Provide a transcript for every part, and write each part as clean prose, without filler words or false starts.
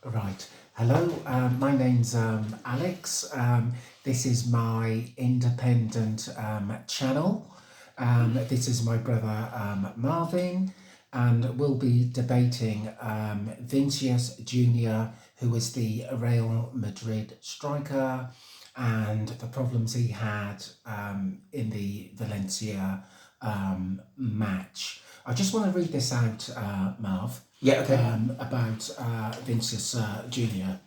Right. Hello, my name's Alex. This is my independent channel. This is my brother Marvin, and we'll be debating Vincius Junior, who was the Real Madrid striker, and the problems he had in the Valencia match. I just want to read this out, Marv. Yeah, okay. About Vincius Junior.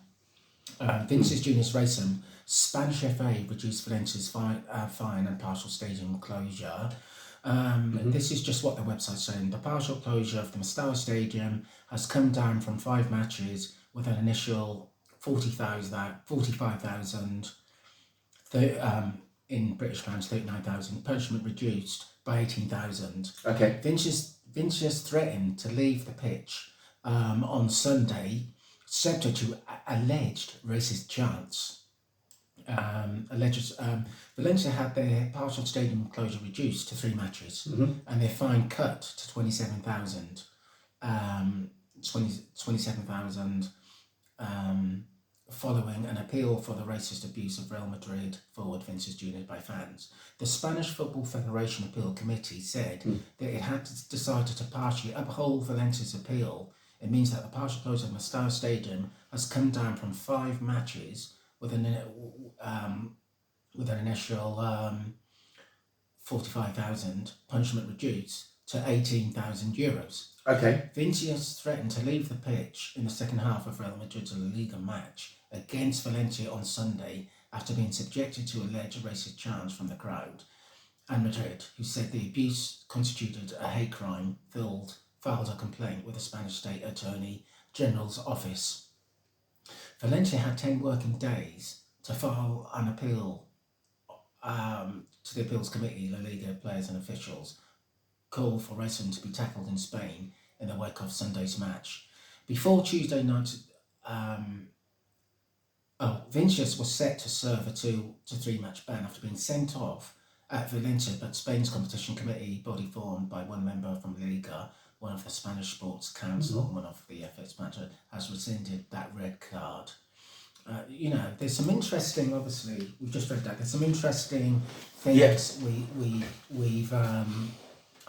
Vincius Junior's racing. Spanish FA reduced Valencia's fine and partial stadium closure. This is just what the website's saying. The partial closure of the Mestalla Stadium has come down from 5 matches with an initial 45,000 in British pounds, 39,000. Punishment reduced by 18,000. Okay. Vincius threatened to leave the pitch on Sunday, subject to alleged racist chants. Valencia had their partial stadium closure reduced to 3 matches, and their fine cut to 27,000. 27,000 following an appeal for the racist abuse of Real Madrid forward Vincius Junior by fans. The Spanish Football Federation Appeal Committee said that it had decided to partially uphold Valencia's appeal. It means that the partial closure of Mestalla Stadium has come down from 5 matches with an initial 45,000 punishment reduced to 18,000 euros. Okay. Vincius threatened to leave the pitch in the second half of Real Madrid's La Liga match against Valencia on Sunday after being subjected to alleged racist chants from the crowd and Madrid, who said the abuse constituted a hate crime, filed a complaint with the Spanish State Attorney General's office. Valencia had 10 working days to file an appeal to the Appeals Committee. La Liga players and officials call for racism to be tackled in Spain in the wake of Sunday's match. Before Tuesday night, Vincius was set to serve a 2 to 3 match ban after being sent off at Valencia, but Spain's competition committee, body formed by one member from La Liga, one of the Spanish Sports Council, one of the FA's manager, has rescinded that red card. There's some interesting. Obviously, we've just read that. There's some interesting things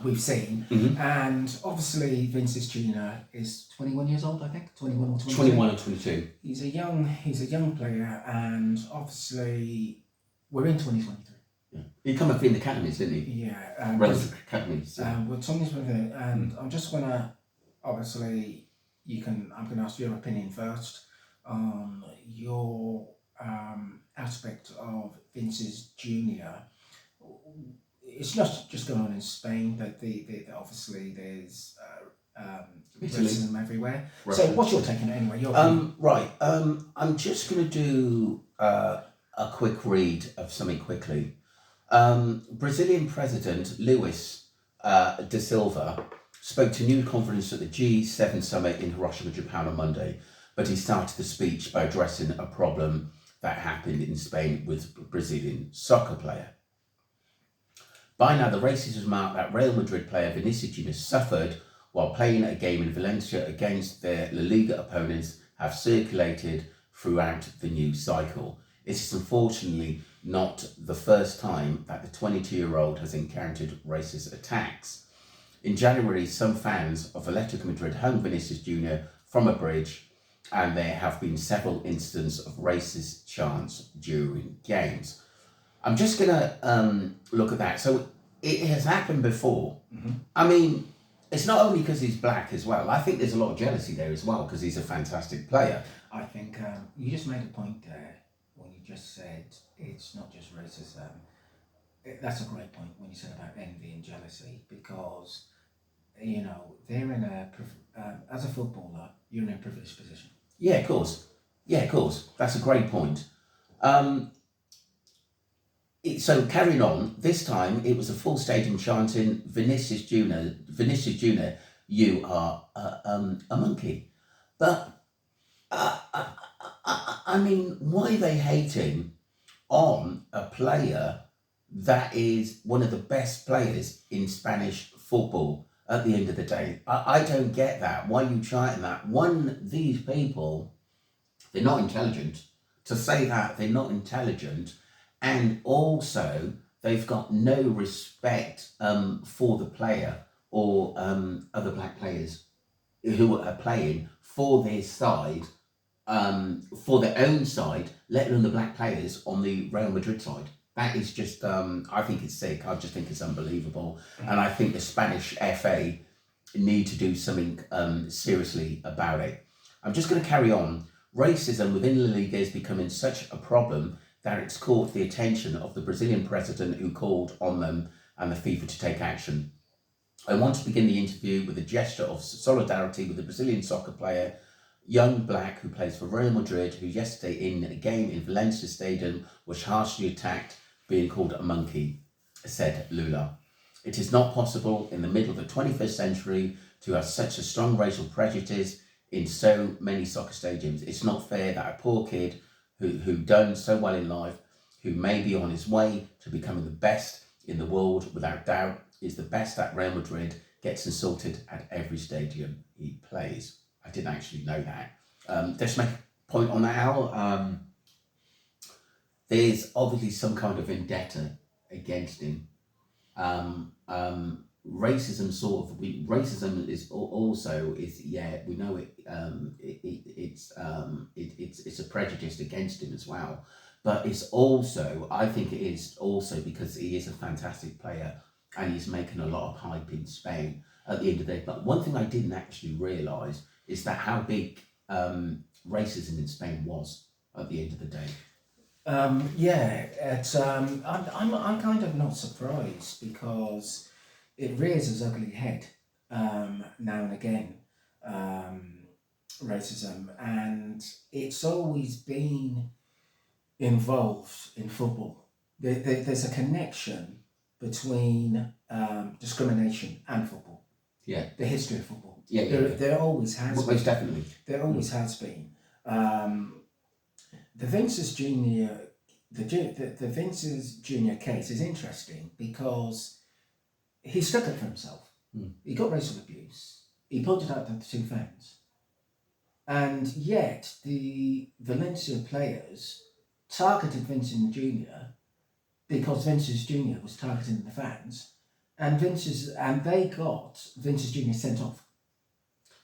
we've seen, and obviously Vincius Junior is 21 years old. I think 21 or 22. 21 or 22. He's a young player, and obviously we're in 2023. Yeah. He come up in the academies, didn't he? Yeah, relative academies. we're 2023, and I'm just gonna obviously I'm gonna ask your opinion first on your aspect of Vincius Junior. It's not just going on in Spain, but obviously there's racism everywhere. So what's your take on it anyway? Right. I'm just going to do a quick read of something quickly. Brazilian President Luis da Silva spoke to new conference at the G7 summit in Hiroshima, Japan on Monday, but he started the speech by addressing a problem that happened in Spain with a Brazilian soccer player. By now, the racism mark that Real Madrid player Vincius Junior suffered while playing a game in Valencia against their La Liga opponents have circulated throughout the news cycle. It is unfortunately not the first time that the 22-year-old has encountered racist attacks. In January, some fans of Atletico Madrid hung Vincius Junior from a bridge, and there have been several incidents of racist chants during games. I'm just going to look at that. So it has happened before. I mean, it's not only because he's black as well. I think there's a lot of jealousy there as well because he's a fantastic player. I think you just made a point there when you just said it's not just racism. That's a great point when you said about envy and jealousy, because they're in as a footballer, you're in a privileged position. Yeah, of course. That's a great point. So carrying on, this time it was a full stadium chanting, Vincius Junior, you are a monkey. But, I mean, why are they hating on a player that is one of the best players in Spanish football at the end of the day? I don't get that. Why are you chanting that? One, these people They're not intelligent. To say that they're not intelligent, and also they've got no respect for the player or other black players who are playing for their side, for their own side, let alone the black players on the Real Madrid side. That is just, I think it's sick. I just think it's unbelievable. And I think the Spanish FA need to do something seriously about it. I'm just going to carry on. Racism within La Liga is becoming such a problem that it's caught the attention of the Brazilian president, who called on them and the FIFA to take action. I want to begin the interview with a gesture of solidarity with the Brazilian soccer player, young black, who plays for Real Madrid, who yesterday in a game in Valencia Stadium was harshly attacked, being called a monkey, said Lula. It is not possible in the middle of the 21st century to have such a strong racial prejudice in so many soccer stadiums. It's not fair that a poor kid who done so well in life, who may be on his way to becoming the best in the world, without doubt, is the best at Real Madrid, gets insulted at every stadium he plays. I didn't actually know that. Just make a point on that, Al. There's obviously some kind of vendetta against him. Racism racism is also we know it, it's a prejudice against him as well, but it's also, I think it is also because he is a fantastic player and he's making a lot of hype in Spain at the end of the day. But one thing I didn't actually realise is that how big racism in Spain was at the end of the day. I'm kind of not surprised, because it rears its ugly head now and again, racism, and it's always been involved in football. There's a connection between discrimination and football. Yeah. The history of football. Yeah. There always has been. Most definitely. There always has been. The Vincius Junior, the Vincius Junior case is interesting because he stuck up for himself. He got racial abuse. He pointed out the two fans, and yet the Valencia players targeted Vincius Junior because Vincius Junior was targeting the fans, and they got Vincius Junior sent off.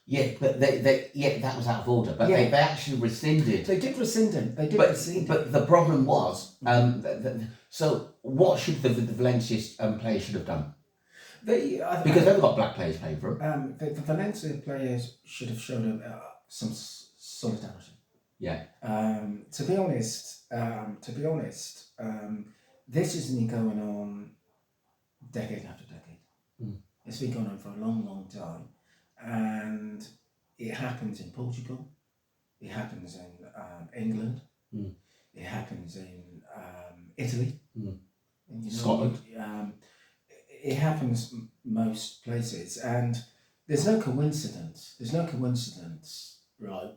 Yeah, but that was out of order. But they actually rescinded. They did rescind him. But the problem was, so what should the Valencia players should have done? Because they've got black players playing for them. The Valencia players should have shown some solidarity. Yeah. To be honest, this has been going on decade after decade. It's been going on for a long, long time. And it happens in Portugal, it happens in England, it happens in Italy, Scotland. It happens most places, and there's no coincidence. Right?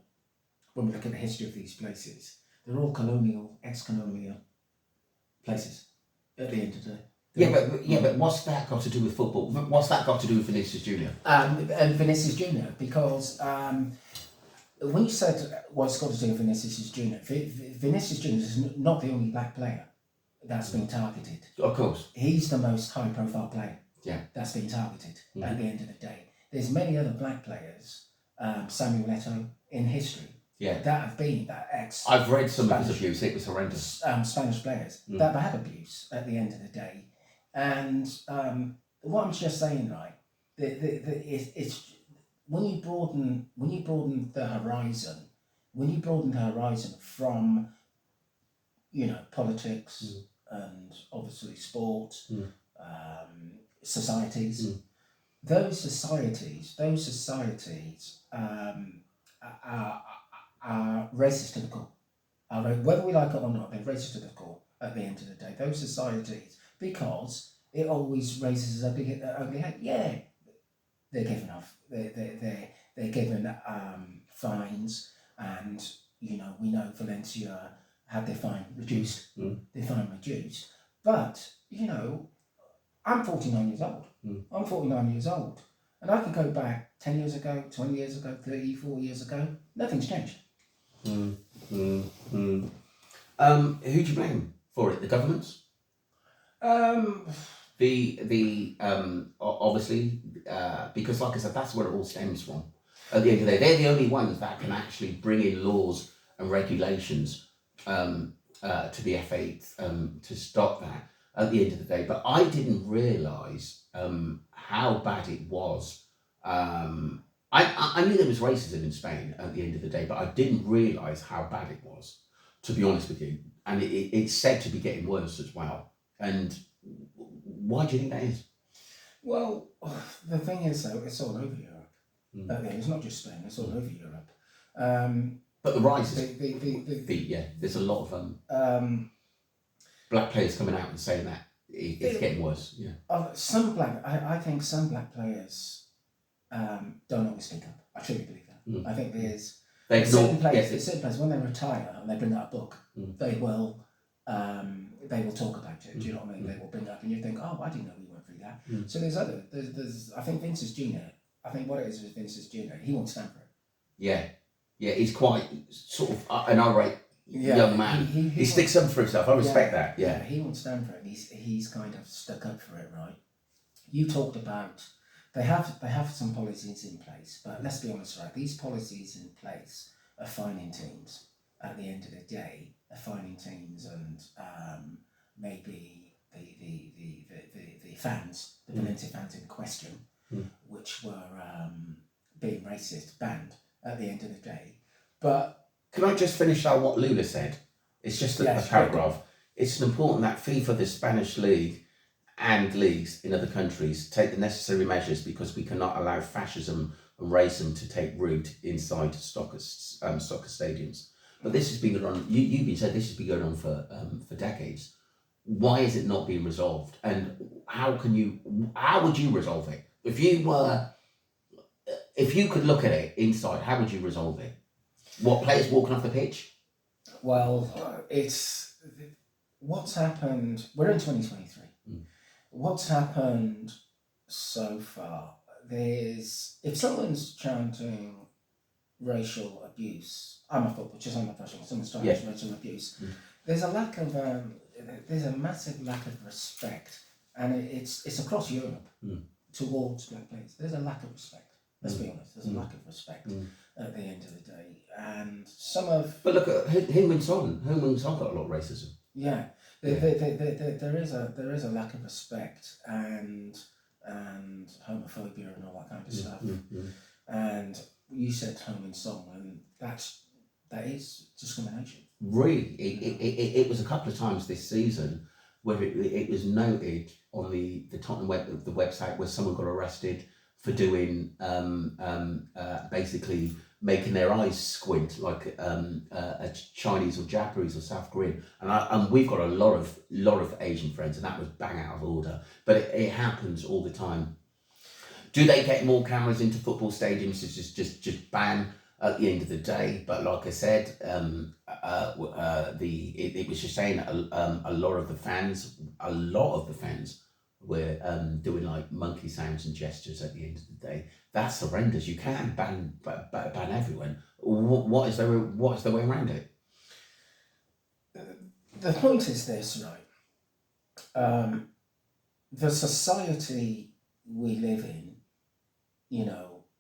When we look at the history of these places, they're all colonial, ex-colonial places. At the end of the day. But what's that got to do with football? What's that got to do with Vincius Junior? And Vincius Junior, because when you said what's got to do with Vincius Junior, Vincius Junior is not the only black player that's been targeted. Of course. He's the most high-profile player. Yeah. That's been targeted at the end of the day. There's many other black players, Samuel Eto'o, in history. Yeah. That have been that ex. I've read some of his abuse. It was horrendous. Spanish players that have abuse at the end of the day. And what I'm just saying, right? It's when you broaden the horizon, from politics and obviously sport, societies. Those societies are racist to the core. Whether we like it or not, they're racist to the core at the end of the day. Those societies. Because it always raises a big ugly head. Yeah, they're given off. They're given fines, and we know Valencia had their fine reduced. But I'm 49 years old. I'm 49 years old, and I can go back 10 years ago, 20 years ago, 30, 40 years ago. Nothing's changed. Mm, mm. Who do you blame for it? The governments? Um, Obviously, because like I said, that's where it all stems from. At the end of the day, they're the only ones that can actually bring in laws and regulations to the FA to stop that at the end of the day. But I didn't realise how bad it was. I knew there was racism in Spain at the end of the day, but I didn't realise how bad it was, to be honest with you. And it's said to be getting worse as well. And why do you think that is? well, the thing is, though, it's all over Europe. Mm. It's not just Spain; it's all over Europe. Um, But the rise is, the yeah, there's a lot of um, black players coming out and saying that it's getting worse. Yeah. I think some black players don't always speak up. I truly believe that. Mm. I think They there's certain ignore. players, Yes, there's certain players when they retire and they bring out a book, they will talk about it. Do you know what I mean? They will bring it up, and you think, oh, I didn't know we went through that. So there's I think Vincius Junior. I think what it is with Vincius Junior, he won't stand for it. yeah, yeah. He's quite sort of an irate young man. He sticks up for himself. I respect that. Yeah. He won't stand for it. He's kind of stuck up for it, right? You talked about they have some policies in place, but let's be honest, right? These policies in place are fining teams. At the end of the day, are fining teams, and maybe the fans, the Valencia fans in question, which were being racist, banned at the end of the day. But can I just finish out what Lula said? It's just a paragraph. It's important that FIFA, the Spanish league, and leagues in other countries take the necessary measures because we cannot allow fascism and racism to take root inside soccer stadiums. But this has been going on. You've been saying this has been going on for decades. Why is it not being resolved? And how would you resolve it if you could look at it inside? How would you resolve it? What, players walking off the pitch? Well, it's what's happened. We're in 2023. What's happened so far? If someone's chanting racial abuse, I'm a footballer, just I'm a professional. Someone's chanting racial abuse. There's a massive lack of respect, and it's across Europe towards black players. There's a lack of respect. Let's be honest. There's a lack of respect at the end of the day, and But look at Heung-min Son. Heung-min Son got a lot of racism. Yeah, there is a lack of respect and homophobia and all that kind of stuff. And you said Heung-min Son, and that is discrimination. Really, it was a couple of times this season where it was noted on the Tottenham the website where someone got arrested for doing basically making their eyes squint like a Chinese or Japanese or South Korean, and we've got a lot of Asian friends, and that was bang out of order. But it happens all the time. Do they get more cameras into football stadiums to just ban at the end of the day? But like I said, it was just saying a lot of the fans were doing like monkey sounds and gestures at the end of the day. That's horrendous. You can ban everyone. What is the way around it? The point is this, right? The society we live in,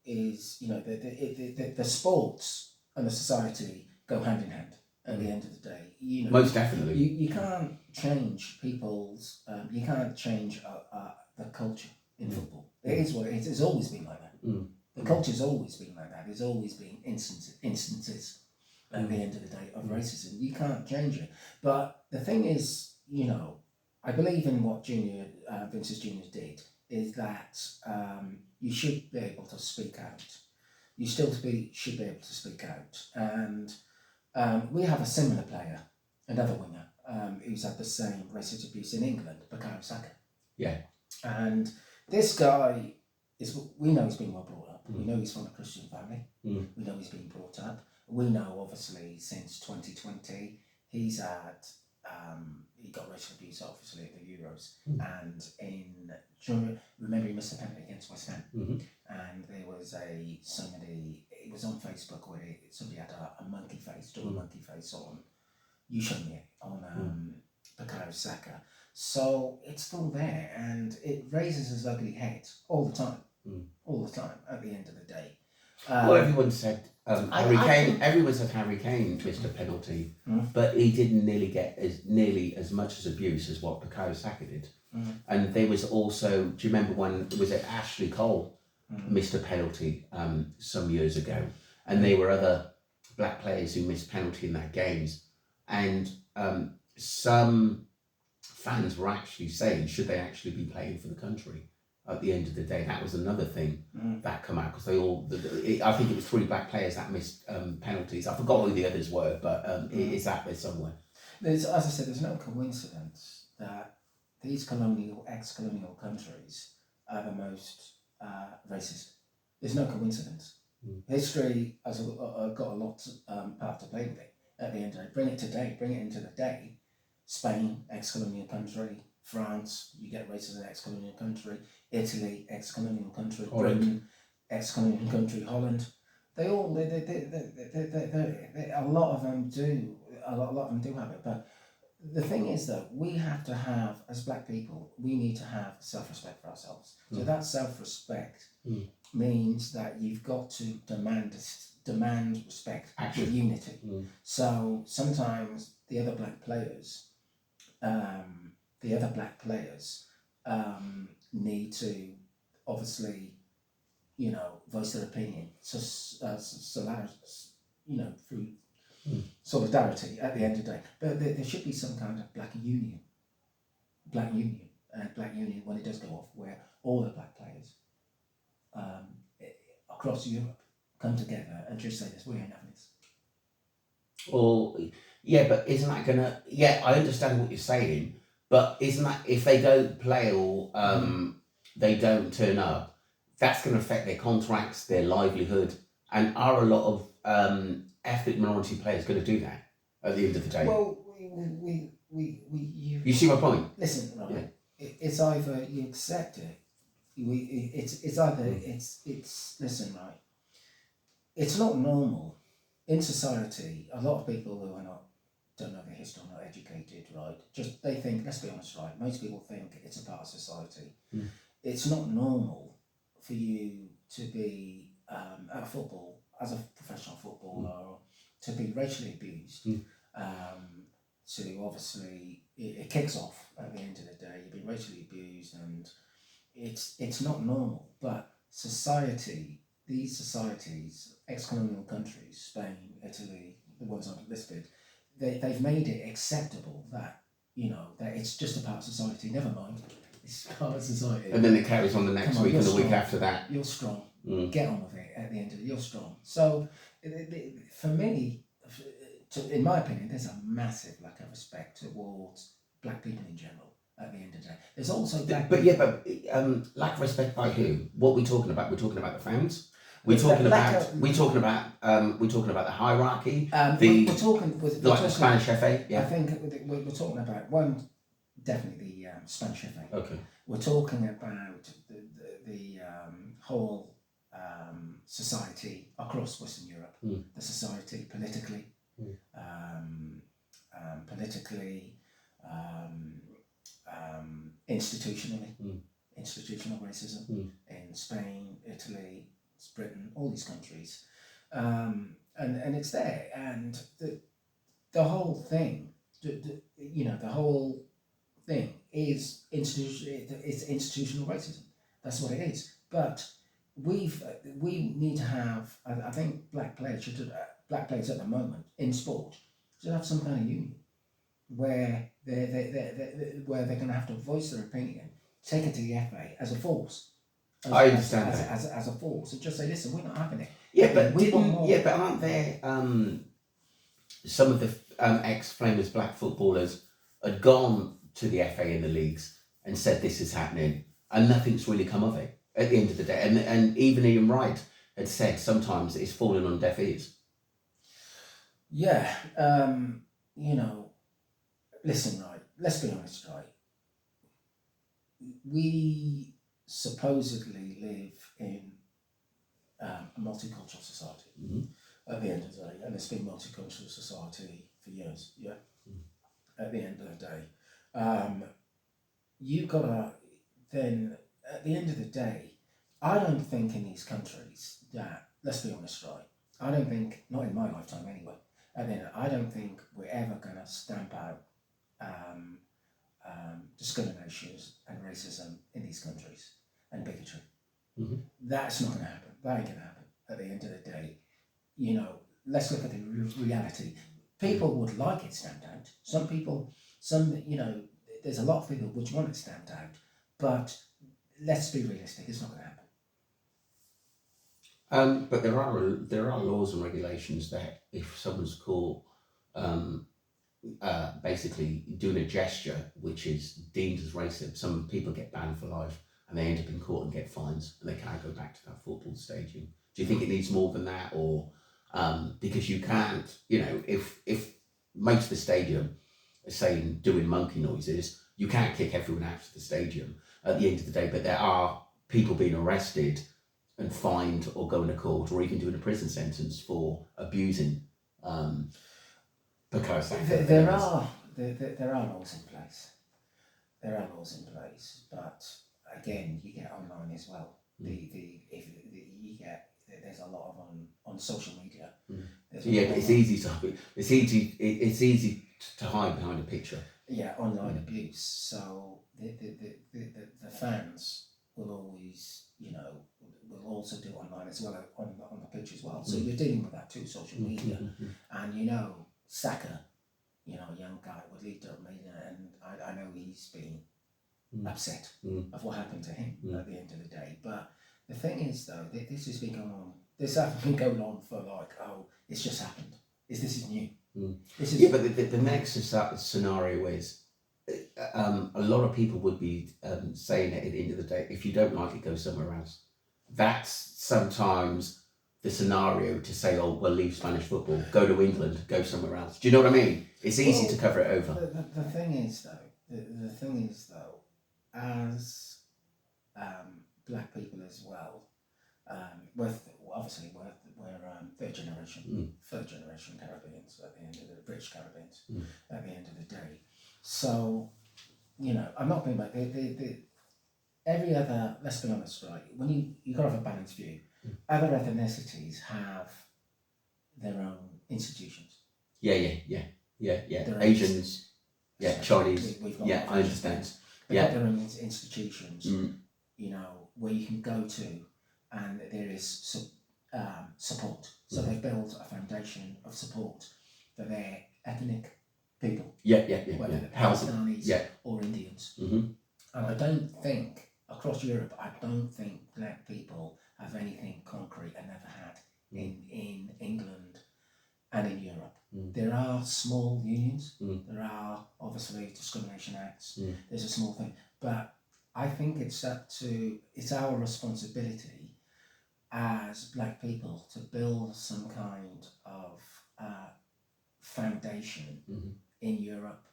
is the sports and the society go hand in hand. At the end of the day, most definitely, you can't change people's. You can't change the culture in football. It is what it is. It's always been like that. The culture's always been like that. There's always been instances at the end of the day of racism. You can't change it. But the thing is, I believe in what Vincius Junior did. Is that you should be able to speak out. You still should be able to speak out. And we have a similar player, another winger, who's had the same racist abuse in England, Bukayo Saka. Yeah. And this guy we know he's been well brought up. We know he's from a Christian family. We know he's been brought up. We know, obviously, since 2020, he's had he got racial abuse, obviously, at the Euros. And remember he missed a penalty against West Ham. And there was somebody it was on Facebook where somebody had a monkey face, draw a monkey face on. You showed me it on Bukayo Saka. So it's still there, and it raises his ugly head all the time. All the time. At the end of the day. Well, everyone said Harry Kane. Everyone said Harry Kane missed a penalty, but he didn't nearly as much as abuse as what Bukayo Saka did. And there was also, do you remember when was it Ashley Cole missed a penalty some years ago, and there were other black players who missed penalty in that games, and some fans were actually saying, should they actually be playing for the country? At the end of the day, that was another thing that come out, because I think it was 3 black players that missed penalties. I forgot who the others were, but it's out there somewhere. As I said, there's no coincidence that these ex-colonial countries are the most racist. There's no coincidence. History has got a lot part to play with it. At the end of the day, bring it into the day. Spain, ex-colonial country. France, you get racism, ex-colonial country. Italy, ex-colonial country. Holland. Britain, ex-colonial country. Holland. A lot of them do. A lot of them do have it. But the thing is that we have to have, as black people, we need to have self-respect for ourselves. So that self-respect means that you've got to demand respect with unity. So sometimes the other black players need to obviously, voice their opinion. So through solidarity at the end of the day. But there should be some kind of black union, when it does go off, where all the black players across Europe come together and just say this: we ain't having this. Well, yeah, but isn't that gonna? Yeah, I understand what you're saying, but isn't that if they don't play or they don't turn up, that's going to affect their contracts, their livelihood, and are a lot of ethnic minority players going to do that at the end of the day? Well, you see my point? Listen, right? Yeah. It's either you accept it. Listen, right? It's not normal in society. A lot of people who don't know the history, not educated, right? Just they think. Let's be honest, right? Most people think it's a part of society. It's not normal for you to be at football as a professional footballer to be racially abused. To obviously it kicks off at the end of the day. You've been racially abused, and it's not normal. But these societies, ex-colonial countries, Spain, Italy, the ones I've listed, they've made it acceptable that that it's just a part of society. Never mind, it's part of society. And then it carries on the next week and the week after that. You're strong. Get on with it. At the end of it, you're strong. So for me, in my opinion, there's a massive lack of respect towards black people in general. At the end of the day, there's also lack of respect by who? What are we talking about? We're talking about the fans. We're talking about the hierarchy. We're talking the Spanish FA. Yeah, I think we're talking about definitely the Spanish FA. Okay. We're talking about the whole society across Western Europe. The society politically, institutionally, institutional racism in Spain, Italy, Britain, all these countries, and it's there, and the whole thing, the whole thing is institutional racism. That's what it is. But we need to have. I think black players at the moment in sport should have some kind of union where they're going to have to voice their opinion, take it to the FA as a force. I understand as a force, and just say, listen, we're not having it. Yeah, but aren't there some of the ex-Flamers black footballers had gone to the FA in the leagues and said this is happening, and nothing's really come of it at the end of the day. And even Ian Wright had said sometimes it's fallen on deaf ears. Yeah, listen, right, let's be honest, right. We supposedly live in a multicultural society Mhm. at the end of the day, and it's been multicultural society for years. Yeah. At the end of the day, you've got to then. At the end of the day, I don't think in these countries that, let's be honest, right? I don't think, not in my lifetime anyway. And then I don't think we're ever going to stamp out um, discriminations and racism in these countries and bigotry. Mhm. That's not going to happen. That ain't going to happen. At the end of the day, you know, let's look at the reality. People would like it stamped out. Some people, there's a lot of people which want it stamped out, but let's be realistic. It's not going to happen. But there are laws and regulations that if someone's caught um, basically doing a gesture which is deemed as racist, some people get banned for life and they end up in court and get fines and they can't go back to that football stadium. Do you think it needs more than that, or because you can't, if most of the stadium is saying doing monkey noises, you can't kick everyone out of the stadium at the end of the day. But there are people being arrested and fined or going to court or even doing a prison sentence for abusing because there are laws in place. There are laws in place, but again, you get online as well. There's a lot of on social media. Yeah, but it's easy to hide behind a picture. Yeah, online abuse. So the fans will always, will also do online as well on the pitch as well. So you're dealing with that too, social media, and Saka, a young guy would lead up media, and I know he's been upset of what happened to him at the end of the day. But the thing is, though, this has been going on. This hasn't been going on for it's just happened. This is new. This is but the next scenario is a lot of people would be saying it at the end of the day, if you don't like it, go somewhere else. That's sometimes the scenario to say, oh, well, leave Spanish football, go to England, go somewhere else. Do you know what I mean? It's easy to cover it over. The thing is, though, as black people as well, we're third generation Caribbeans at the end of the British Caribbeans at the end of the day. So, I'm not being like every other. Let's be honest, right? When you got to have a balanced view. Other ethnicities have their own institutions. Yeah. Asians, Chinese. I understand. They've got their own institutions. Where you can go to, and there is support. So they've built a foundation of support for their ethnic people. Whether they're Pakistanis or Indians. And I don't think across Europe, black people have anything concrete and never had in England and in Europe. There are small unions. There are obviously discrimination acts. There's a small thing, but I think it's our responsibility as black people to build some kind of foundation in Europe,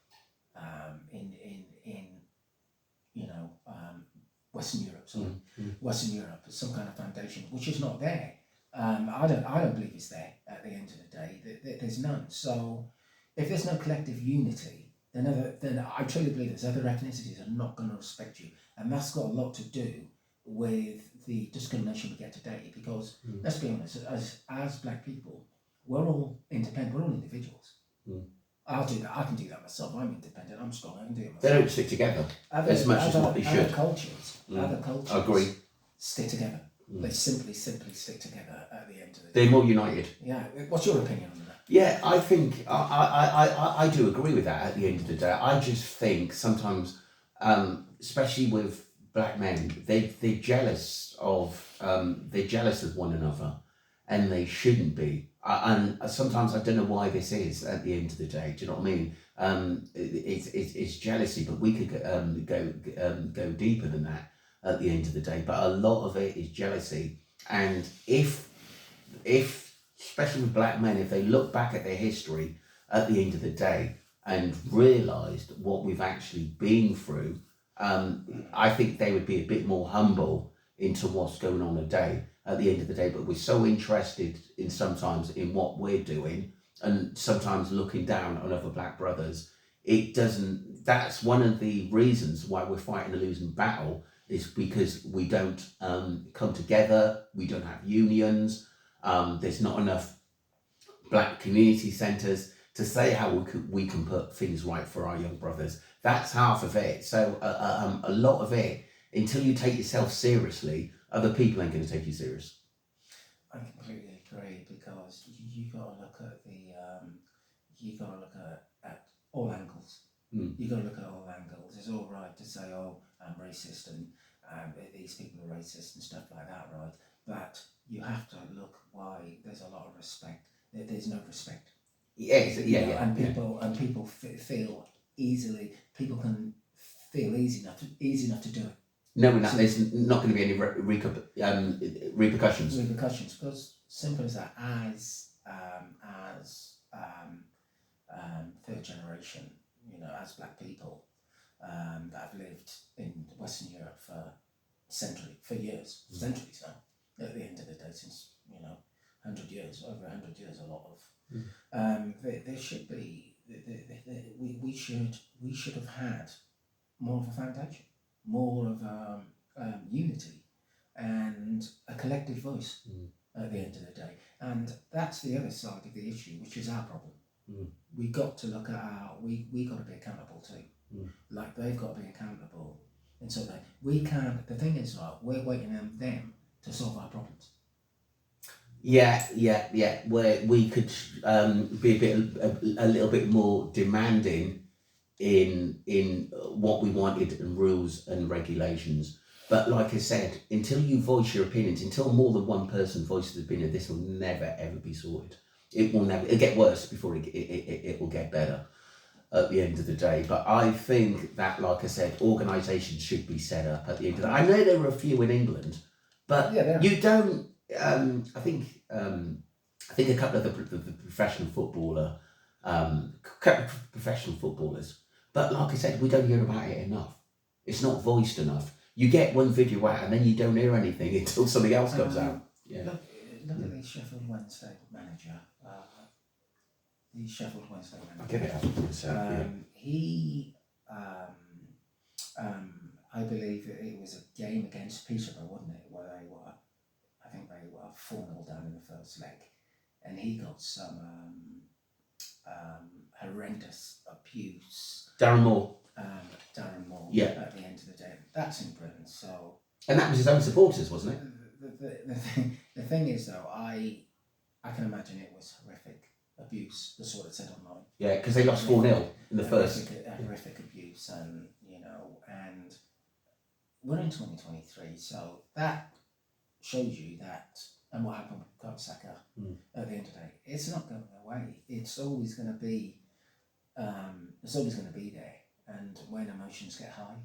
Western Europe, Western Europe, some kind of foundation which is not there. I don't believe it's there at the end of the day. There's none. So if there's no collective unity, then I truly believe there's other ethnicities are not going to respect you, and that's got a lot to do with the discrimination we get today. Because let's be honest, as black people, we're all independent. We're all individuals. I'll do that. I can do that myself. I'm independent. I'm strong. I can do it myself. They don't stick together as much as what they should. Other cultures, I agree. Stick together. They simply stick together at the end of the day. They're more united. Yeah. What's your opinion on that? Yeah, I think I do agree with that at the end of the day. I just think sometimes, especially with black men, they're jealous of one another, and they shouldn't be. And sometimes I don't know why this is at the end of the day. Do you know what I mean? It's jealousy, but we could go deeper than that at the end of the day. But a lot of it is jealousy, and if especially with black men, if they look back at their history at the end of the day and realised what we've actually been through, I think they would be a bit more humble into what's going on today at the end of the day, but we're so interested in sometimes in what we're doing and sometimes looking down on other black brothers. It doesn't, that's one of the reasons why we're fighting a losing battle, is because we don't come together, we don't have unions, there's not enough black community centres to say how we can put things right for our young brothers. That's half of it. So a lot of it, until you take yourself seriously, other people ain't going to take you serious. I completely agree, because you got to look at at all angles. You got to look at all angles. It's all right to say, "Oh, I'm racist," and these people are racist and stuff like that, right? But you have to look why there's a lot of respect. There's no respect. And people feel easily. People can feel easy enough to do it. Knowing that there's not going to be any repercussions. Repercussions, because simple as that. Third generation, as black people that have lived in Western Europe for years, centuries now. At the end of the day, since 100 years, over 100 years, a lot of. There should be. We should have had more of a foundation, more of unity, and a collective voice at the end of the day. And that's the other side of the issue, which is our problem. We got to look at we got to be accountable too. Like they've got to be accountable. And so we can't, the thing is, we're waiting on them to solve our problems. Yeah. Where we could be a little bit more demanding in what we wanted and rules and regulations. But like I said, until you voice your opinions, until more than one person voices their opinion, this will never ever be sorted. It will never. It'll get worse before it will get better at the end of the day. But I think that, like I said, organisations should be set up at the end of the day. I know there were a few in England, but you don't. I think a couple of the professional footballers. But like I said, we don't hear about it enough. It's not voiced enough. You get one video out and then you don't hear anything until something else comes out. Yeah. Look at the Sheffield Wednesday manager. I'll get it out. He, I believe it was a game against Peterborough, wasn't it? Where I think they were 4-0 down in the first leg, and he got some horrendous abuse. Darren Moore. Yeah. At the end of the day, that's in Britain. So. And that was his own supporters, wasn't it? The thing is, though, I can imagine it was horrific abuse, the sort of said online. Yeah, because they lost 4-0 in the first. Horrific abuse, and and we're in 2023, so that shows you that. And what happened with Coxsackie at the end of the day, it's not going away. It's always going to be. It's always going to be there. And when emotions get high,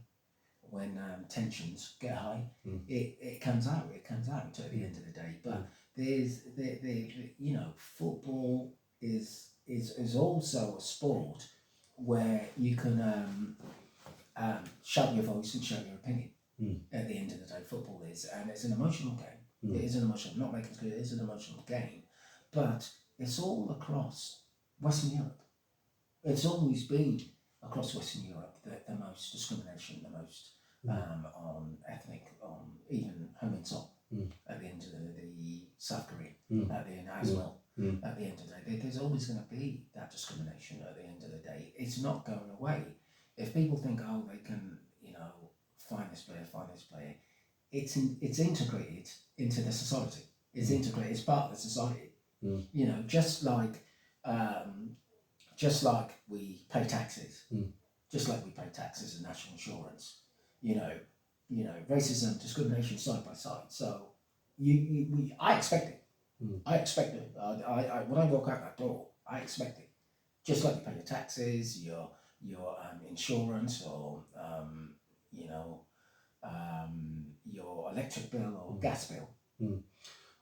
when tensions get high, it comes out. It comes out at the end of the day. But there's football is also a sport where you can shout your voice and shout your opinion. At the end of the day, football is, and it's an emotional game. It is an emotional. Not making it good. It is an emotional game, but it's all across Western Europe. It's always been across Western Europe the most discrimination, the most on ethnic, on even home insult. At the end of the South Korea, at the end as well. At the end of the day, there's always going to be that discrimination. At the end of the day, it's not going away. If people think, oh, they can, find this player, it's integrated into the society. It's integrated. It's part of the society. Just like we pay taxes, just like we pay taxes and national insurance. Racism, discrimination, side by side. So I expect it. I expect it. I when I walk out that door, I expect it. Just like you pay your taxes, your insurance, or your electric bill or gas bill.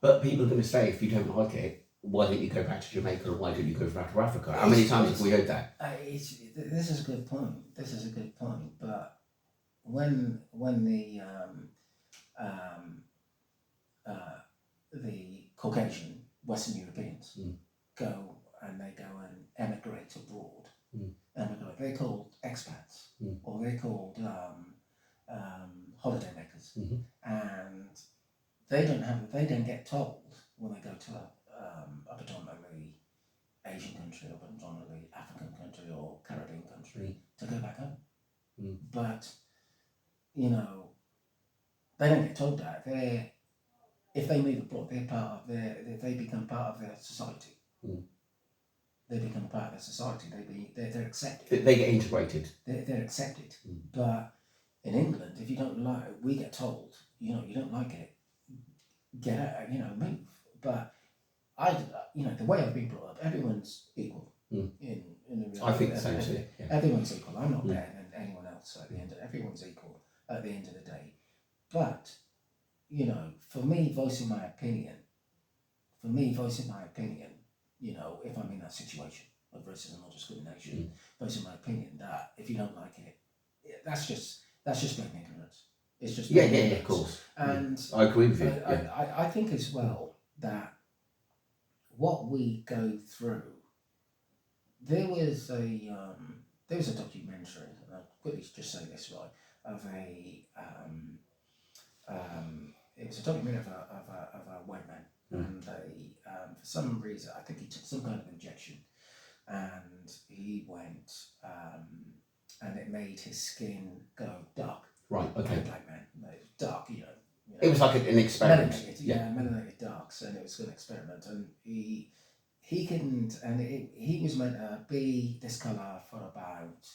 But people are going to say, if you don't like it, why don't you go back to Jamaica, or why don't you go back to Africa? How many times have we heard that? This is a good point. But when the the Caucasian Western Europeans Mm. go and emigrate abroad. Mm. Emigrate. They're called expats, Mm. or they're called holiday makers, Mm-hmm. and they don't get told when they go to a predominantly Asian country or predominantly African country or Caribbean country to go back home. Mm. But you know, they don't get told that. If they move abroad, they become part of their society. Mm. They become part of their society. They're accepted. They get integrated. They're accepted. Mm. But in England, if you don't like, we get told, you don't like it, get out, move. But the way I've been brought up, everyone's equal. Mm. In the reality. I think the same too. Yeah. Everyone's equal. I'm not better than anyone else at the end. Everyone's equal at the end of the day. But for me, voicing my opinion, if I'm in that situation of racism or discrimination, voicing my opinion that if you don't like it, that's just blatant ignorance. It's just Yeah, of course. And I agree with you. I think as well that what we go through, there was a documentary, and I'll quickly just say this, right, of it was a documentary of a white man, and for some reason, I think he took some kind of injection, and he went, and it made his skin go dark. Right. Okay. Black man, dark, It was like an experiment. Melanated darks, and it was an experiment, and he was meant to be this colour for about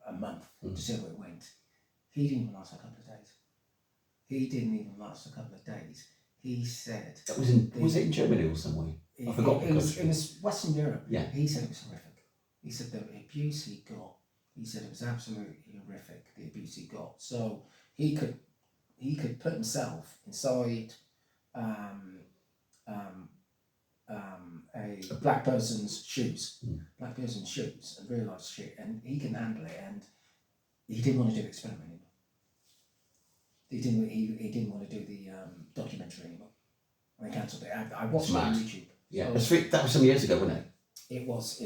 a month to see how it went. He didn't even last a couple of days. He said That was it in Germany or somewhere? I forgot the country. It was Western Europe. Yeah. He said it was horrific. He said the abuse he got. He said it was absolutely horrific, the abuse he got. So he could put himself inside a black person's shoes, and realise shit, and he can handle it. And he didn't want to do the experiment anymore. He didn't want to do the documentary anymore. And they cancelled it. I watched it on YouTube. Yeah, so that was some years ago, wasn't it? It was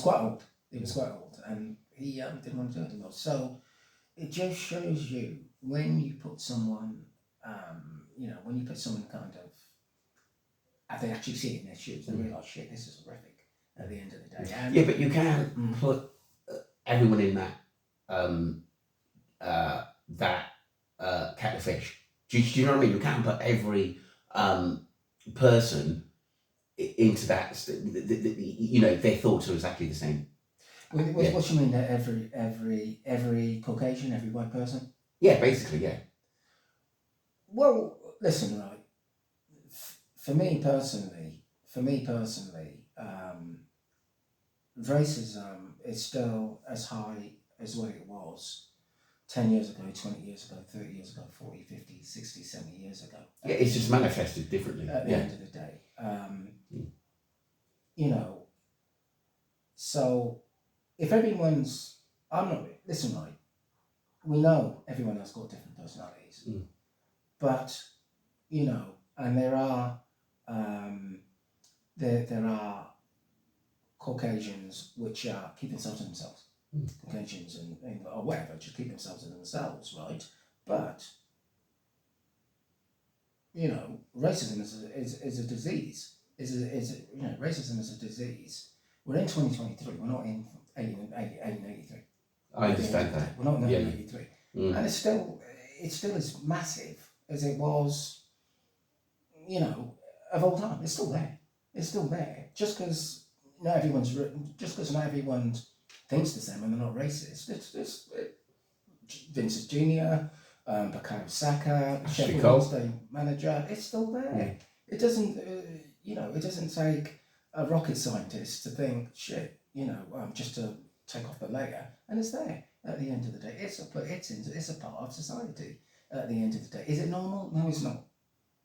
quite old. It was quite old, and he didn't want to do it anymore. So it just shows you when you put someone, kind of, if they actually see it in their shoes, they realise, shit, this is horrific at the end of the day. And yeah, but you can't put everyone in that kettle of fish. Do you know what I mean? You can't put every person into that. Their thoughts are exactly the same. What do you mean that every Caucasian, every white person? Yeah, basically, yeah. Well, listen, right. For me personally, racism is still as high as what it was 10 years ago, 20 years ago, 30 years ago, 40, 50, 60, 70 years ago. Yeah, it's just manifested differently. At the end of the day. So if everyone's, listen, right, we know everyone has got different personalities, but, and there are Caucasians which keep themselves to themselves. Caucasians and or whatever, just keep themselves to themselves, right? But racism is a disease. Racism is a disease. We're in 2023. We're not in 1883. I understand that. We're not in 1983, and it's still as massive as it was. Of all time, it's still there. It's still there. Just because not everyone thinks the same and they're not racist. It's Vincius Junior, Bukayo Saka, Sheffield Wednesday manager. It's still there. It doesn't. It doesn't take a rocket scientist to think shit. Just to take off the layer, and it's there. At the end of the day, it's a part of society. At the end of the day, is it normal? No, it's not.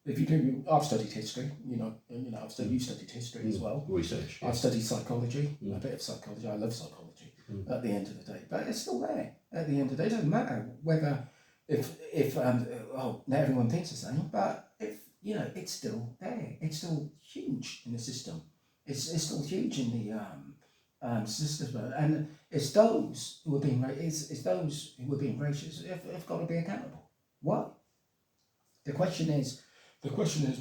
If you do, I've studied history. You've studied history as well. Research. I've studied psychology, a bit of psychology. I love psychology. At the end of the day, but it's still there. At the end of the day, it doesn't matter whether not everyone thinks the same, but if it's still there, it's still huge in the system. It's still huge in the system, and it's those who are being it's those who are being racist have got to be accountable. Why? The question is,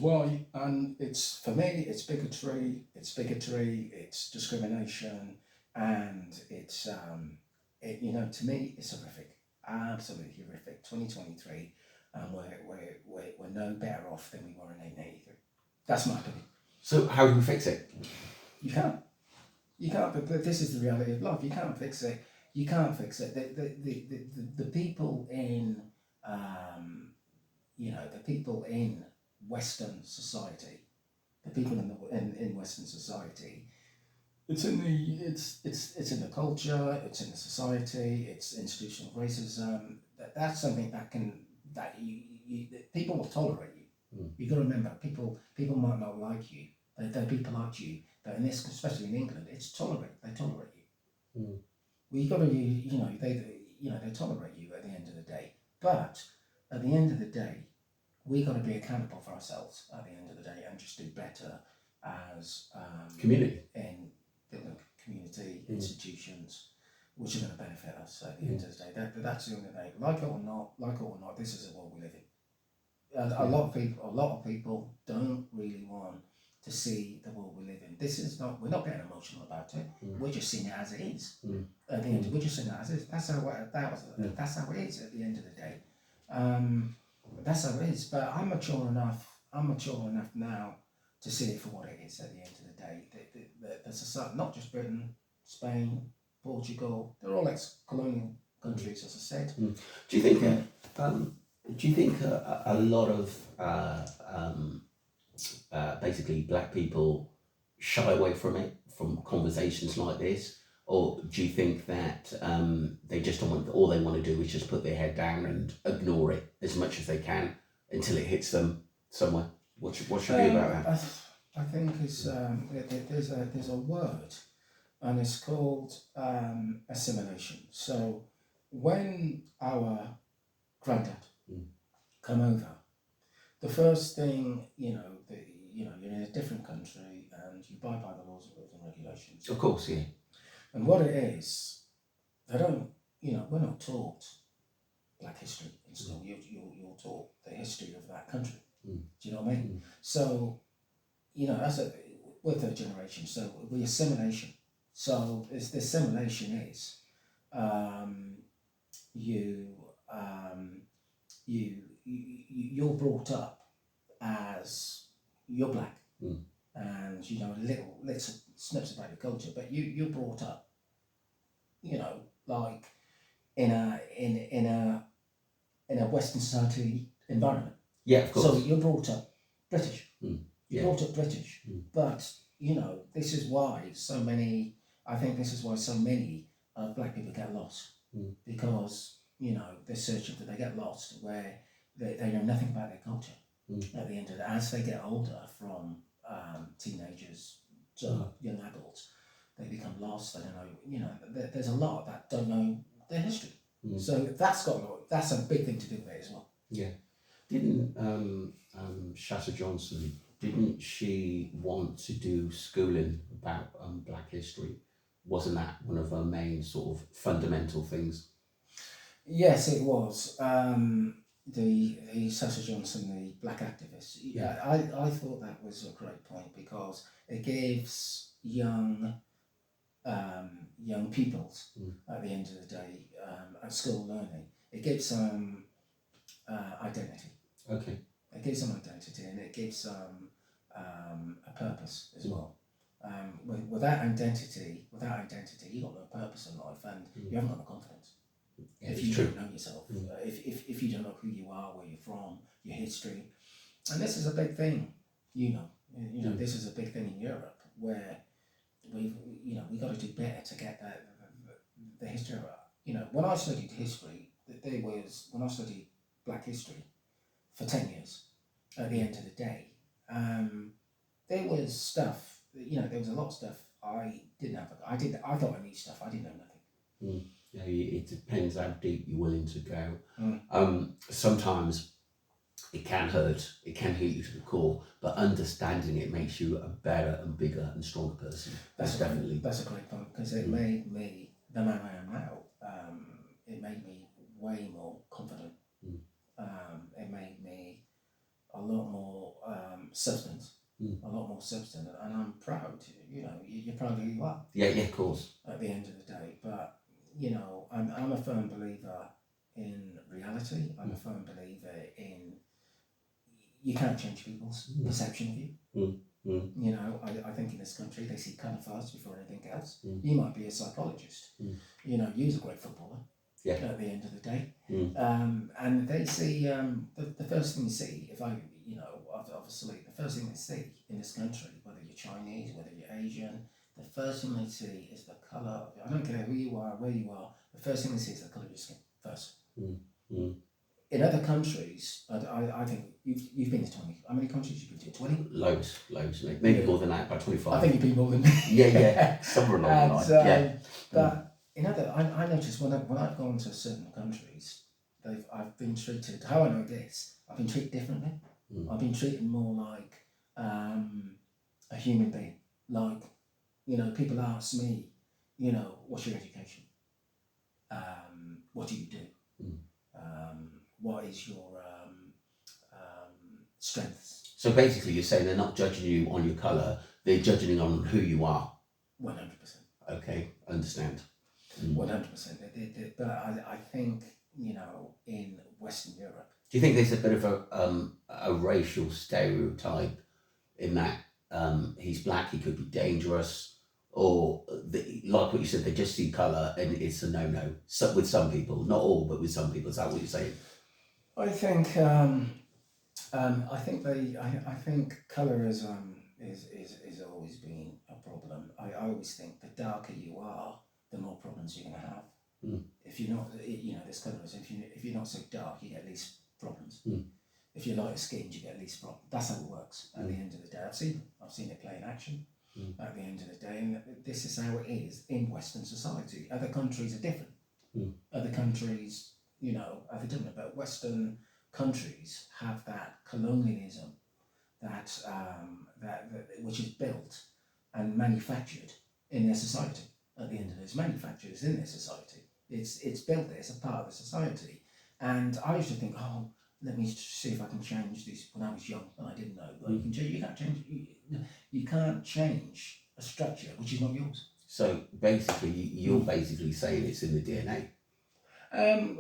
why, and it's for me, it's bigotry, it's discrimination, and it's to me, it's horrific, absolutely horrific. 2023, and we're no better off than we were in 1883. That's my opinion. So how do we fix it? You can't. But this is the reality of life. You can't fix it. The people in the people in Western society, the people in Western society, it's in the culture, it's in the society, it's institutional racism. That's something that people will tolerate you. You got to remember, people might not like you. There are people like you, but in this, especially in England, it's tolerate. They tolerate you. Well, you got to they tolerate you at the end of the day. But at the end of the day, we got to be accountable for ourselves at the end of the day and just do better as community in community institutions, which are going to benefit us at the end of the day. That's the only thing. Like it or not, this is the world we live in. And a lot of people don't really want to see the world we live in. This is not. We're not getting emotional about it. We're just seeing it as it is. At the end, we're just seeing it as it is. That's how it is at the end of the day. That's how it is. But I'm mature enough now to see it for what it is at the end of the day. The society, not just Britain, Spain, Portugal, they're all ex-colonial countries, as I said. Do you think a lot of basically black people shy away from it, from conversations like this, or do you think that they just don't want, all they want to do is just put their head down and ignore it as much as they can until it hits them somewhere? What's your view about that? I think it's there's a word, and it's called assimilation. So when our granddad come over, the first thing you're in a different country and you abide by the laws and rules and regulations. Of course, yeah. And what it is, they don't. We're not taught Black history in school. You're taught the history of that country. Do you know what I mean? So, we're third generation. So we assimilation. So the assimilation is, you're brought up as you're black, and little snips about your culture, but you're brought up, like in a Western society environment. Yeah, of course. So you're brought up British. Brought up British, but this is why so many. I think this is why so many black people get lost, because they're searching for. They get lost where they know nothing about their culture. At the end of it, as they get older, from teenagers to young adults, they become lost. They don't know. There's a lot that don't know their history. So that's a big thing to do with it as well. Yeah. Didn't Shatta Johnson, didn't she want to do schooling about Black history? Wasn't that one of her main sort of fundamental things? Yes, it was. The Shatta Johnson, the black activist. Yeah, I thought that was a great point, because it gives young pupils at the end of the day at school learning. It gives them identity. Okay. It gives them identity, and it gives them a purpose as well. Without identity, you got no purpose in life, and you haven't got the confidence. Yeah, if you don't know yourself, if you don't know who you are, where you're from, your history, and this is a big thing. This is a big thing in Europe, where we got to do better to get the history. When I studied history, when I studied Black history for 10 years. At the end of the day, there was stuff. There was a lot of stuff I didn't have. I thought I knew stuff. I didn't know nothing. Yeah, it depends how deep you're willing to go. Mm. Sometimes it can hurt, it can hit you to the core, but understanding it makes you a better and bigger and stronger person. That's a great point, because it made me the man I am now. It made me way more confident. Mm. It made me a lot more substance, Mm. a lot more substance, and I'm proud. You know, you're proud of who you are. Yeah, of course. At the end of the day, but you know, I'm a firm believer in reality. I'm a firm believer in you can't change people's perception of you. You know, I think in this country they see colour first before anything else. You might be a psychologist. You know, you're a great footballer. Yeah. At the end of the day, and they see the first thing you see. If I, you know, obviously the first thing they see in this country, whether you're Chinese, whether you're Asian, the first thing they see is the colour. I don't care who you are, where you are. The first thing they see is the colour of your skin first. In other countries, I think you've been to 20. How many countries you've been to? 20? Loads, maybe more than that, about 25. I think you've been more than me. Yeah, somewhere along the line. Yeah. But in other, I noticed when I've gone to certain countries, I've been treated. How I know this, I've been treated differently. I've been treated more like a human being. Like, you know, people ask me, you know, what's your education? What do you do? What is your strengths? So basically, you're saying they're not judging you on your colour; they're judging you on who you are. 100%. Okay, understand. 100%. But I think, you know, in Western Europe. Do you think there's a bit of a racial stereotype in that he's black, he could be dangerous, or like what you said, they just see colour and it's a no-no? So, with some people, not all, but with some people, is that what you're saying? I think I think colour is always been a problem. I always think the darker you are, the more problems you're going to have. If you're not, you know, this colour is if you're not so dark, you get least problems. If you're lighter skinned, you get least problems. That's how it works. At the end of the day, I've seen it play in action. At the end of the day, and this is how it is in Western society. Other countries are different. Other countries, you know, are different, but Western countries have that colonialism that which is built and manufactured in their society. At the end of it, it's manufactured, it's in their society. It's built there, it's a part of the society. And I used to think, oh, let me see if I can change this. When I was young, and I didn't know, but you can't change a structure which is not yours. So basically, you're basically saying it's in the DNA.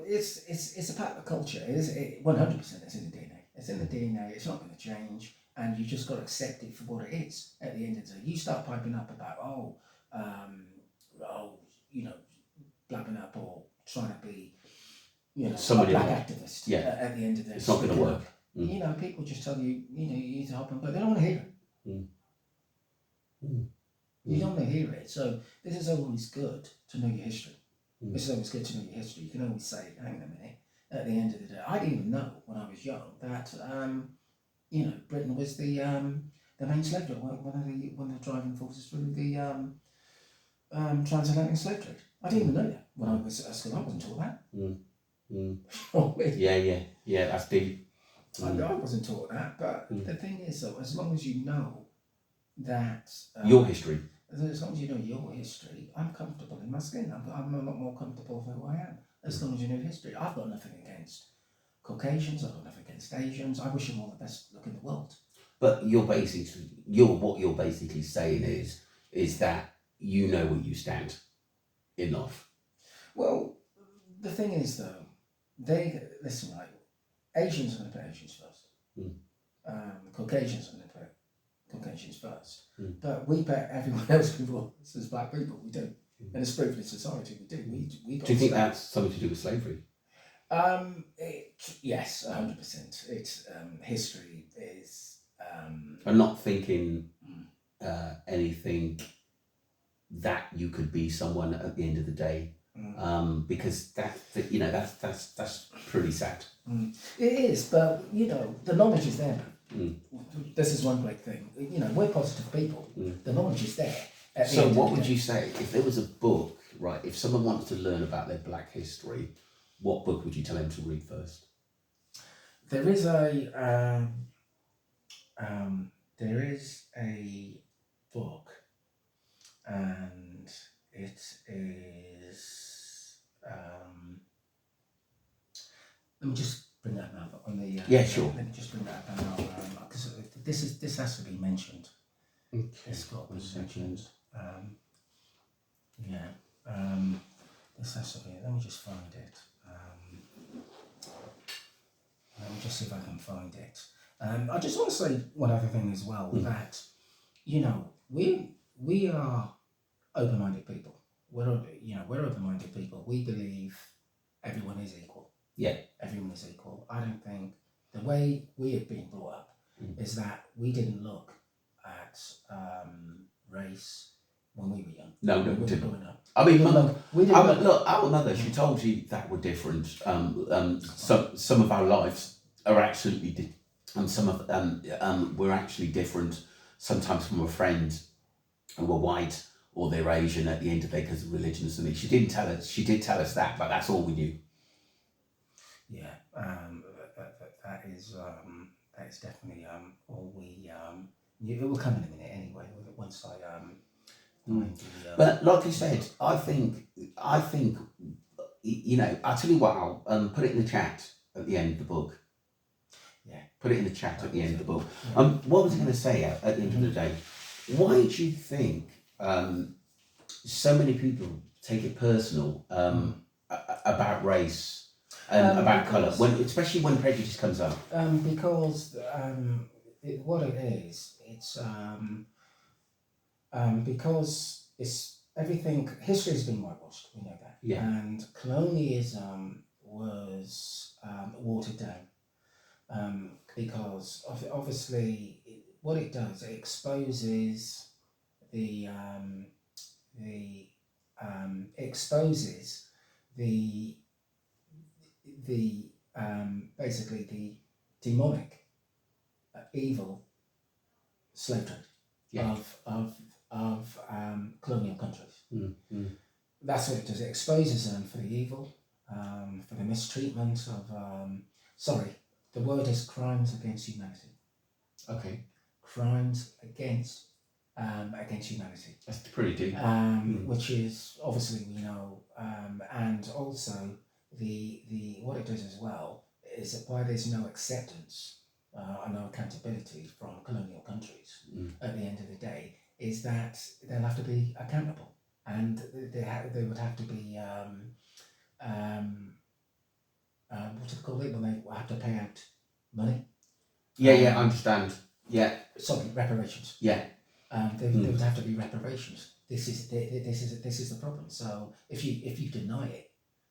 It's a part of the culture. 100%. It's in the DNA. It's in the DNA. It's not going to change, and you just got to accept it for what it is. At the end of the day, you start piping up about you know, blabbing up or trying to be, you know, somebody a black activist. Yeah. At the end of the day, it's not going to work. You know, people just tell you, you know, you need to help them, but they don't want to hear it. You don't want to hear it. So this is always good to know your history. This is always good to know your history. You can always say, hang on a minute, at the end of the day, I didn't even know when I was young that, you know, Britain was the main slave trade, one of the driving forces through the transatlantic slave trade. I didn't even know that when I was at school. I wasn't taught that. Yeah, that's deep. I wasn't taught that, but the thing is, though, as long as you know that... your history. As long as you know your history, I'm comfortable in my skin. I'm a lot more comfortable with who I am. As long as you know history. I've got nothing against Caucasians, I've got nothing against Asians. I wish them all the best luck in the world. But what you're basically saying is that you know where you stand in life. Well, the thing is, though, listen, right, Asians are going to put Asians first. Caucasians are going to put Caucasians first. But we put everyone else before us as black people. We do. In a spiritualist society, we do. We do you think that's something to do with slavery? Yes, 100%. It's history is. I'm not thinking anything that you could be someone at the end of the day, because that's pretty sad. It is, but you know the knowledge is there. This is one great thing. You know, we're positive people. The knowledge is there. So what would you say if there was a book right, if someone wants to learn about their black history, what book would you tell them to read first? There is there is a book, and it is. Let me just bring that up on the. Yeah, sure. Let me just bring that up now, because this has to be mentioned. Okay. It's got to be 1 mentioned. second. Yeah. This has to be. Let me just find it. Let me just see if I can find it. I just want to say one other thing as well, that we are open-minded people. We're open-minded people. We believe everyone is equal. Yeah. Everyone is equal. I don't think the way we have been brought up is that we didn't look at race when we were young. No, when we we didn't. were growing up. I mean, Our mother, she told you that we're different. Some of our lives are absolutely, and some of we're actually different. Sometimes from a friend who were white or they're Asian at the end of the day because of religion or something. She didn't tell us. She did tell us that, but that's all we knew. Yeah, that is definitely all we knew. It will come in a minute anyway. Once I find the. But like I said, I think I'll tell you what. I'll put it in the chat at the end of the book. Yeah. Put it in the chat at the end of the book. Yeah. What was I going to say at the end of the day? Why do you think so many people take it personal about race and about colour, especially when prejudice comes up? Because what it is, it's because it's everything. History has been whitewashed. We know that. Yeah. And colonialism was watered down because obviously what it does, it exposes the basically the demonic evil slave trade of colonial countries. That's what it does. It exposes them for the evil, for the mistreatment of the word is crimes against humanity. Okay. Crimes against humanity. That's pretty deep. Which is obviously and also the what it does as well is that why there's no acceptance and no accountability from colonial countries at the end of the day is that they'll have to be accountable, and they would have to be what do they call it when they have to pay out money? Yeah, I understand. Yeah. Sorry, reparations. Yeah. There would have to be reparations. This is the problem. So if you deny it,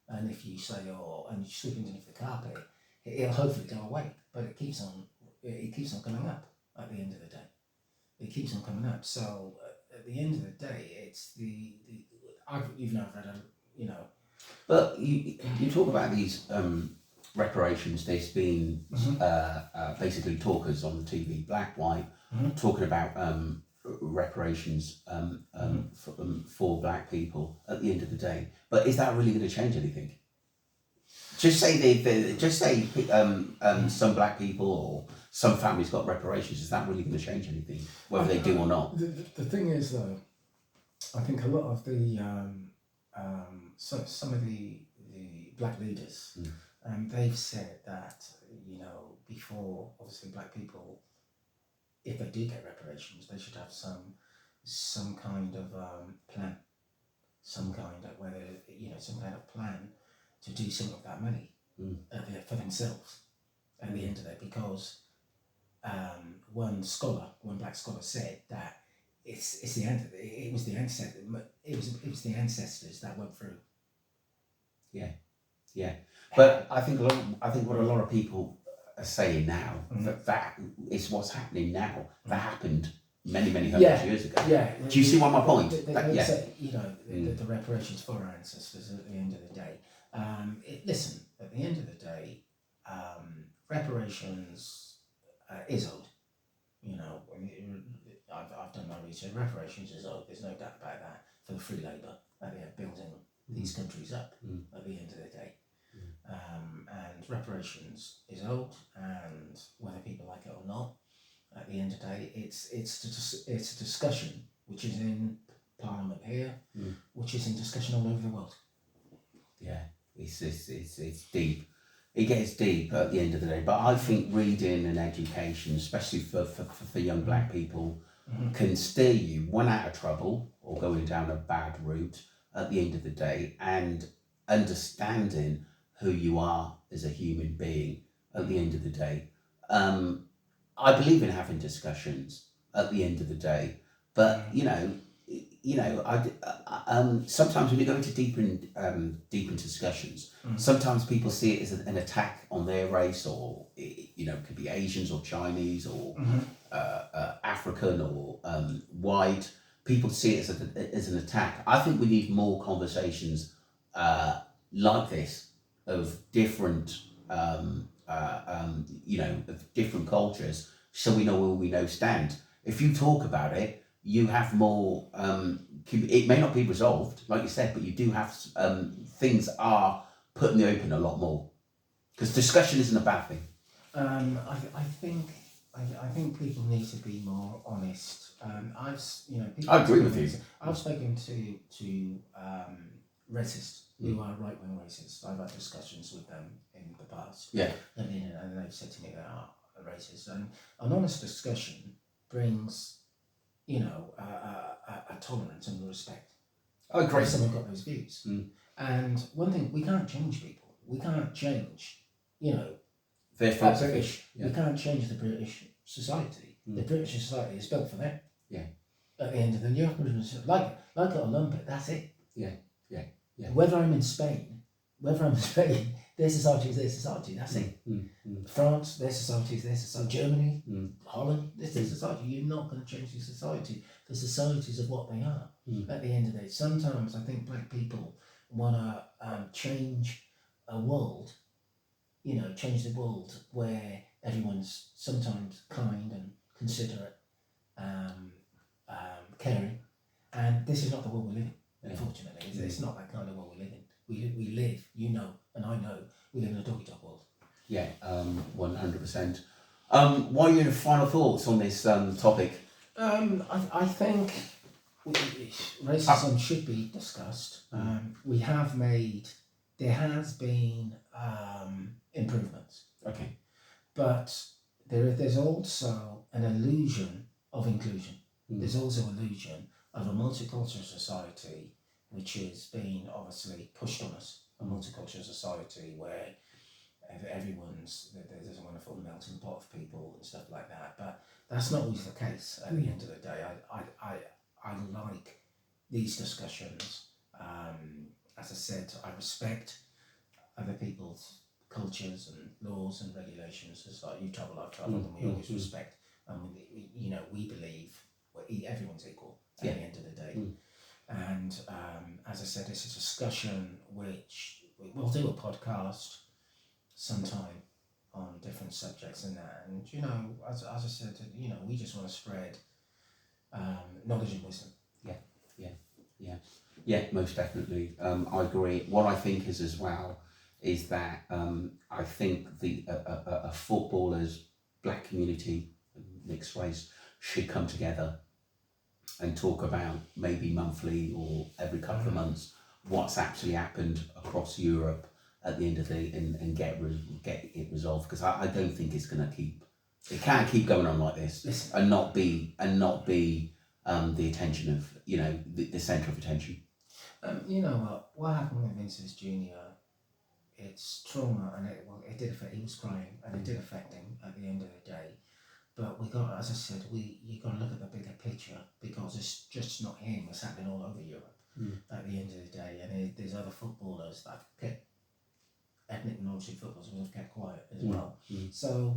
and if you say and you sweep it underneath the carpet, it'll hopefully go away. But it keeps on coming up at the end of the day. It keeps on coming up. So at the end of the day, it's you've never read But you talk about these reparations. There's been basically talkers on the TV, black, white, talking about reparations for black people at the end of the day. But is that really going to change anything? Just say some black people or some families got reparations. Is that really going to change anything, whether they do or not? The thing is, though, I think a lot of the some of the black leaders, they've said that before, obviously, black people, if they do get reparations, they should have some kind of plan, some kind of plan to do some of that money for themselves at the end of it, because one black scholar said that it was the ancestors that went through. Yeah. But I think what a lot of people are saying now that is what's happening now. That happened many hundred years ago. Yeah. Do you see what my point? They say, the reparations for our ancestors at the end of the day. Listen, at the end of the day, reparations is owed. I've done my research. Reparations is owed. There's no doubt about that, for the free labour at the end, building these countries up at the end of the day. And reparations is old, and whether people like it or not, at the end of the day, it's a discussion which is in Parliament here, which is in discussion all over the world. Yeah, it's deep. It gets deep at the end of the day. But I think reading and education, especially for young black people, can steer you one out of trouble or going down a bad route at the end of the day, and understanding who you are as a human being at the end of the day. I believe in having discussions at the end of the day, but sometimes when you go into deep into discussions, sometimes people see it as an attack on their race, or it could be Asians or Chinese or African or white. People see it as an attack. I think we need more conversations like this of different of different cultures, so we know where we stand. If you talk about it, you have more. It may not be resolved, like you said, but you do have things are put in the open a lot more, because discussion isn't a bad thing. I think people need to be more honest. I agree with you. I've spoken to racists who are right-wing racists. I've had discussions with them in the past. Yeah. And they've said to me they are racist. And an honest discussion brings, a tolerance and respect. I agree. Someone got those views. And one thing, we can't change people. We can't change, their British. Yeah. We can't change the British society. The British society is built for them. Yeah. At the end of the year, like it or lump it, that's it. Yeah. Whether I'm in Spain, their society is their society, that's it. France, their society is their society. Germany, Holland, it's their society. You're not going to change the society. The societies of what they are. At the end of the day, sometimes I think black people want to change a world, change the world where everyone's sometimes kind and considerate, caring, and this is not the world we live in. Unfortunately, it's not that kind of world we live in. We live, and I know, we live in a doggy-dog world. Yeah, 100%. What are your final thoughts on this topic? I think racism should be discussed. There has been improvements. Okay. But there's also an illusion of inclusion. There's also an illusion of a multicultural society which is being obviously pushed on us. A multicultural society where there's a wonderful melting pot of people and stuff like that. But that's not always the case at the end of the day. I like these discussions. As I said, I respect other people's cultures and laws and regulations. It's like you travel, I've travelled, and we always respect. And we believe everyone's equal at the end of the day. And as I said, it's a discussion which we'll do a podcast sometime on different subjects and that. And as I said, we just want to spread knowledge and wisdom. Yeah, most definitely. I agree. What I think is as well is that I think a footballers, black community, mixed race should come together and talk about maybe monthly or every couple of months what's actually happened across Europe at the end of the day, and get it resolved, because I don't think it can't keep going on like this and not be the attention of the centre of attention. What happened with Vincius Junior? It's trauma, and it did affect. He was crying, and it did affect him at the end of the day. But as I said, you got to look at the bigger picture, because it's just not him. It's happening all over Europe at the end of the day, and there's other footballers that have kept ethnic minority footballers who have kept quiet as well. So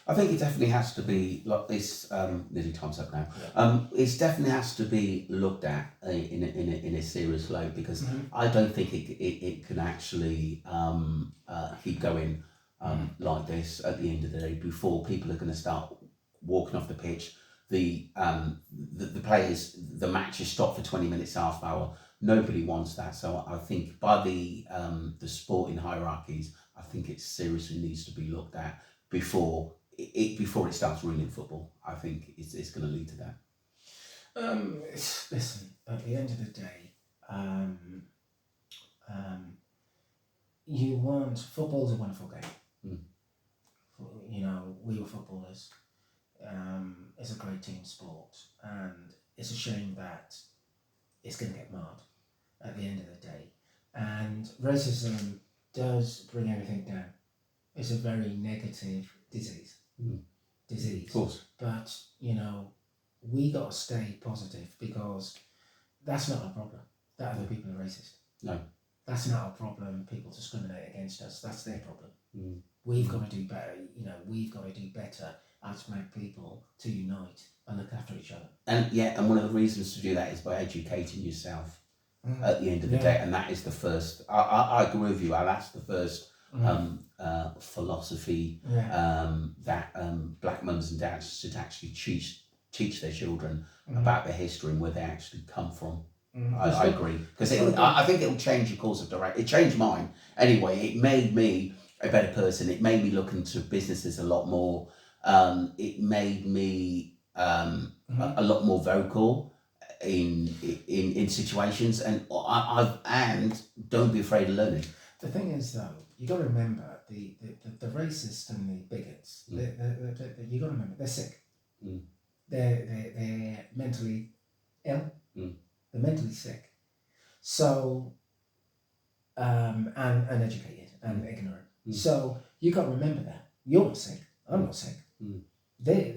I think it definitely has to be like this. Nearly time's up now. It definitely has to be looked at in a serious way, because I don't think it can actually keep going like this at the end of the day, before people are going to start walking off the pitch. The players, the match is stopped for 20 minutes, half hour. Nobody wants that. So I think by the sporting hierarchies, I think it seriously needs to be looked at before it starts ruining football. I think it's going to lead to that. Listen, at the end of the day, you want football's a wonderful game. You know, we were footballers. It's a great team sport, and it's a shame that it's going to get marred at the end of the day. And racism does bring everything down. It's a very negative disease. Of course. But, you know, we got to stay positive, because that's not our problem. That other people are racist. No. That's not our problem. People discriminate against us. That's their problem. We've got to do better. You know, we've got to do better as black people to unite and look after each other. And one of the reasons to do that is by educating yourself at the end of the day, and that is the first. I agree with you. That's the first philosophy that black mums and dads should actually teach their children about their history and where they actually come from. I agree, because I think it'll change your course of direction. It changed mine anyway. It made me a better person. It made me look into businesses a lot more. It made me a lot more vocal in situations, and and don't be afraid of learning. The thing is, though, you got to remember the racists and the bigots. You got to remember they're sick. They're mentally ill. They're mentally sick. So and uneducated and ignorant. So you got to remember that you're not sick. I'm not sick. They're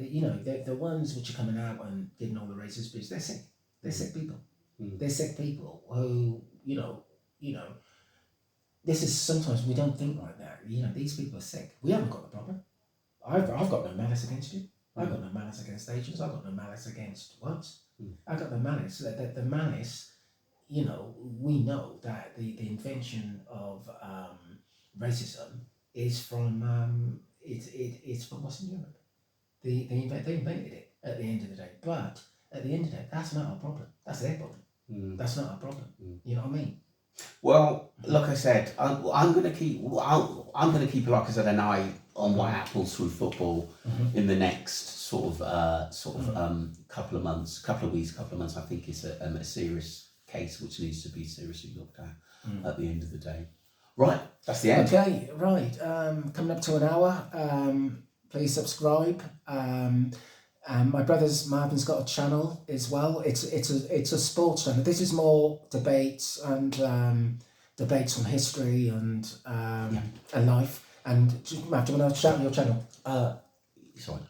the ones which are coming out and giving all the racist speech. They're sick. They're sick people. They're sick people who, you know, this is, sometimes we don't think like that. You know, these people are sick. We haven't got the problem. I've got no malice against you. I've got no malice against Asians. I've got no malice against whites. I've got no malice. The malice, you know, we know that the invention of racism is from it's from Western Europe. They invented it at the end of the day. But at the end of the day, that's not our problem. That's their problem. That's not our problem. You know what I mean? Well, like I said, I'm going to keep, like I said, an eye on what happens through football in the next couple of months, couple of months. I think it's a serious case which needs to be seriously looked at the end of the day. Right, that's the end. Okay, right. Coming up to an hour. Please subscribe. My brother's Marvin's got a channel as well. It's a sports channel. This is more debates and debates on history and life. And Mav, do you want to shout your channel? Sorry.